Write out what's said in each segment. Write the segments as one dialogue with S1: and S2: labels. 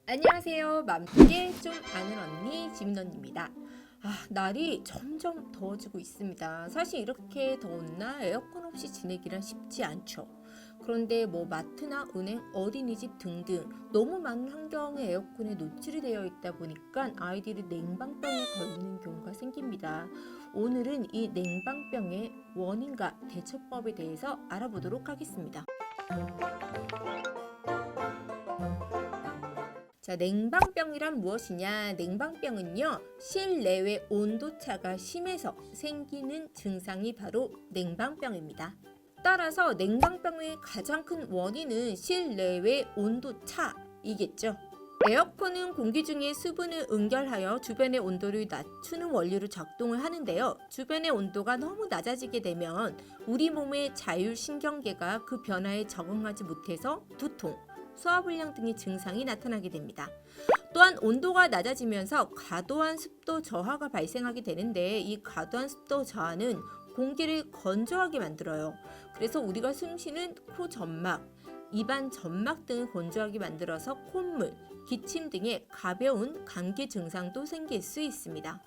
S1: 안녕하세요. 맘게 좀 아는 언니 지민언니입니다. 날이 점점 더워지고 있습니다. 사실 이렇게 더운 날 에어컨 없이 지내기란 쉽지 않죠. 그런데 마트나 은행, 어린이집 등등 너무 많은 환경의 에어컨에 노출이 되어 있다 보니까 아이들이 냉방병에 걸리는 경우가 생깁니다. 오늘은 이 냉방병의 원인과 대처법에 대해서 알아보도록 하겠습니다. 자, 냉방병이란 무엇이냐? 냉방병은요, 실내외 온도차가 심해서 생기는 증상이 바로 냉방병입니다. 따라서 냉방병의 가장 큰 원인은 실내외 온도차이겠죠. 에어컨은 공기 중에 수분을 응결하여 주변의 온도를 낮추는 원리로 작동을 하는데요. 주변의 온도가 너무 낮아지게 되면 우리 몸의 자율신경계가 그 변화에 적응하지 못해서 두통, 소화불량 등의 증상이 나타나게 됩니다. 또한 온도가 낮아지면서 과도한 습도 저하가 발생하게 되는데 이 과도한 습도 저하는 공기를 건조하게 만들어요. 그래서 우리가 숨쉬는 코 점막, 입안 점막 등을 건조하게 만들어서 콧물, 기침 등의 가벼운 감기 증상도 생길 수 있습니다.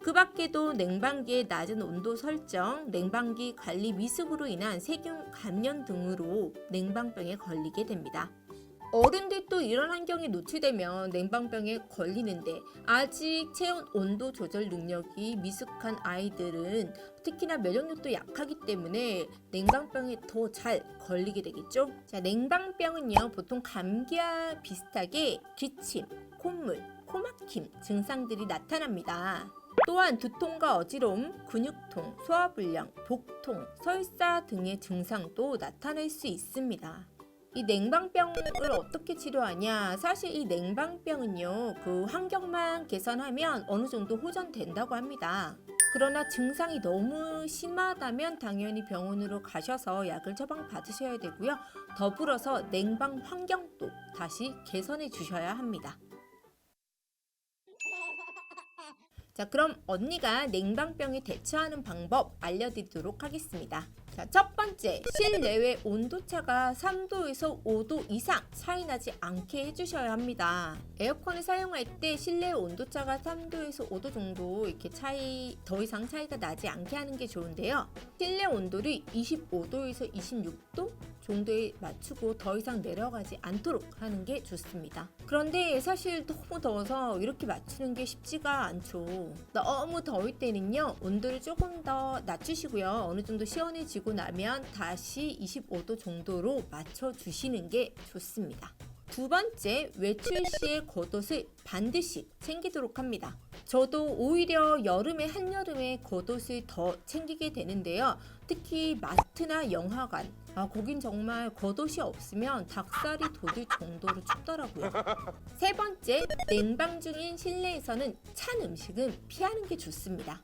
S1: 그 밖에도 냉방기의 낮은 온도 설정, 냉방기 관리 미습으로 인한 세균 감염 등으로 냉방병에 걸리게 됩니다. 어른들도 이런 환경에 노출되면 냉방병에 걸리는데 아직 체온 온도 조절 능력이 미숙한 아이들은 특히나 면역력도 약하기 때문에 냉방병에 더 잘 걸리게 되겠죠. 자, 냉방병은요 보통 감기와 비슷하게 기침, 콧물, 코막힘 증상들이 나타납니다. 또한 두통과 어지러움, 근육통, 소화불량, 복통, 설사 등의 증상도 나타날 수 있습니다. 이 냉방병을 어떻게 치료하냐? 사실 이 냉방병은요, 그 환경만 개선하면 어느 정도 호전된다고 합니다. 그러나 증상이 너무 심하다면 당연히 병원으로 가셔서 약을 처방받으셔야 되고요. 더불어서 냉방 환경도 다시 개선해 주셔야 합니다. 자, 그럼 언니가 냉방병에 대처하는 방법 알려드리도록 하겠습니다. 자, 첫 번째, 실내외 온도차가 3도에서 5도 이상 차이 나지 않게 해주셔야 합니다. 에어컨을 사용할 때 실내 온도차가 3도에서 5도 정도 이렇게 더 이상 차이가 나지 않게 하는 게 좋은데요. 실내 온도를 25도에서 26도 정도에 맞추고 더 이상 내려가지 않도록 하는 게 좋습니다. 그런데 사실 너무 더워서 이렇게 맞추는 게 쉽지가 않죠. 너무 더울 때는요, 온도를 조금 더 낮추시고요. 어느 정도 시원해지고 나면 다시 25도 정도로 맞춰주시는 게 좋습니다. 두 번째, 외출 시에 겉옷을 반드시 챙기도록 합니다. 저도 오히려 한여름에 겉옷을 더 챙기게 되는데요. 특히 마트나 영화관, 거긴 정말 겉옷이 없으면 닭살이 돋을 정도로 춥더라고요. 세 번째, 냉방 중인 실내에서는 찬 음식은 피하는 게 좋습니다.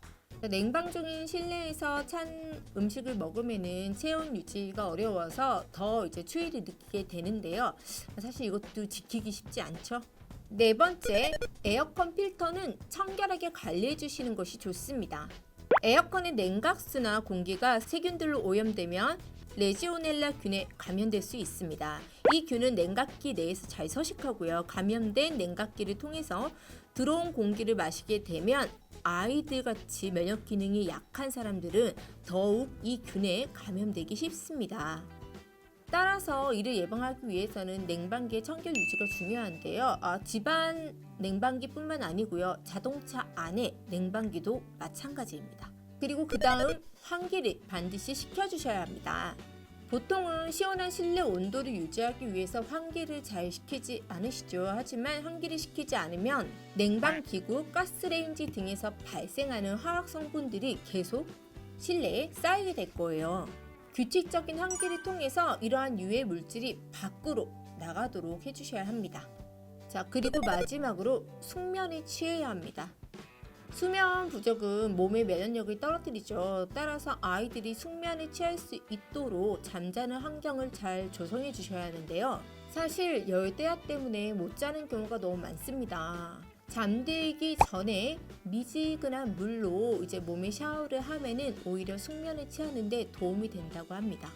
S1: 냉방 중인 실내에서 찬 음식을 먹으면은 체온 유지가 어려워서 더 추위를 느끼게 되는데요. 사실 이것도 지키기 쉽지 않죠. 네 번째, 에어컨 필터는 청결하게 관리해 주시는 것이 좋습니다. 에어컨의 냉각수나 공기가 세균들로 오염되면 레지오넬라 균에 감염될 수 있습니다. 이 균은 냉각기 내에서 잘 서식하고요. 감염된 냉각기를 통해서 들어온 공기를 마시게 되면 아이들같이 면역 기능이 약한 사람들은 더욱 이 균에 감염되기 쉽습니다. 따라서 이를 예방하기 위해서는 냉방기의 청결 유지가 중요한데요. 집안 냉방기뿐만 아니고요. 자동차 안에 냉방기도 마찬가지입니다. 그리고 그 다음 환기를 반드시 시켜주셔야 합니다. 보통은 시원한 실내 온도를 유지하기 위해서 환기를 잘 시키지 않으시죠. 하지만 환기를 시키지 않으면 냉방기구, 가스레인지 등에서 발생하는 화학 성분들이 계속 실내에 쌓이게 될 거예요. 규칙적인 환기를 통해서 이러한 유해 물질이 밖으로 나가도록 해주셔야 합니다. 자, 그리고 마지막으로 숙면에 취해야 합니다. 수면 부족은 몸의 면역력을 떨어뜨리죠. 따라서 아이들이 숙면에 취할 수 있도록 잠자는 환경을 잘 조성해 주셔야 하는데요. 사실 열대야 때문에 못 자는 경우가 너무 많습니다. 잠들기 전에 미지근한 물로 몸에 샤워를 하면은 오히려 숙면에 취하는데 도움이 된다고 합니다.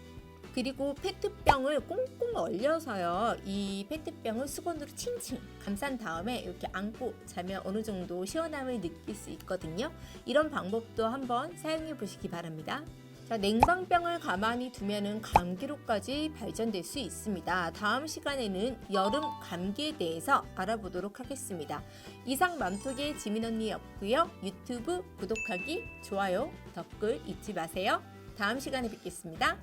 S1: 그리고 페트병을 꽁꽁 얼려서요. 이 페트병을 수건으로 칭칭 감싼 다음에 이렇게 안고 자면 어느 정도 시원함을 느낄 수 있거든요. 이런 방법도 한번 사용해 보시기 바랍니다. 자, 냉방병을 가만히 두면은 감기로까지 발전될 수 있습니다. 다음 시간에는 여름 감기에 대해서 알아보도록 하겠습니다. 이상 맘톡의 지민 언니였고요. 유튜브 구독하기, 좋아요, 댓글 잊지 마세요. 다음 시간에 뵙겠습니다.